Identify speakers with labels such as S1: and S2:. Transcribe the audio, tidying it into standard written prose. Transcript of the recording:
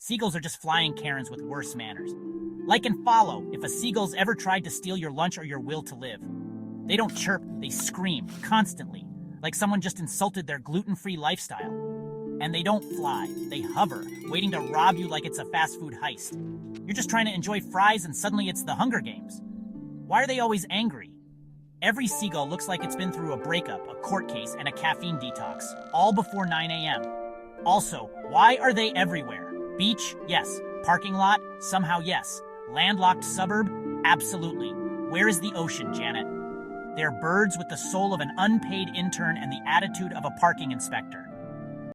S1: Seagulls are just flying Karens with worse manners. Like and follow if a seagull's ever tried to steal your lunch or your will to live. They don't chirp, they scream, constantly, like someone just insulted their gluten-free lifestyle. And they don't fly, they hover, waiting to rob you like it's a fast food heist. You're just trying to enjoy fries and suddenly it's the Hunger Games. Why are they always angry? Every seagull looks like it's been through a breakup, a court case, and a caffeine detox, all before 9 a.m. Also, why are they everywhere? Beach? Yes. Parking lot? Somehow yes. Landlocked suburb? Absolutely. Where is the ocean, Janet? They're birds with the soul of an unpaid intern and the attitude of a parking inspector.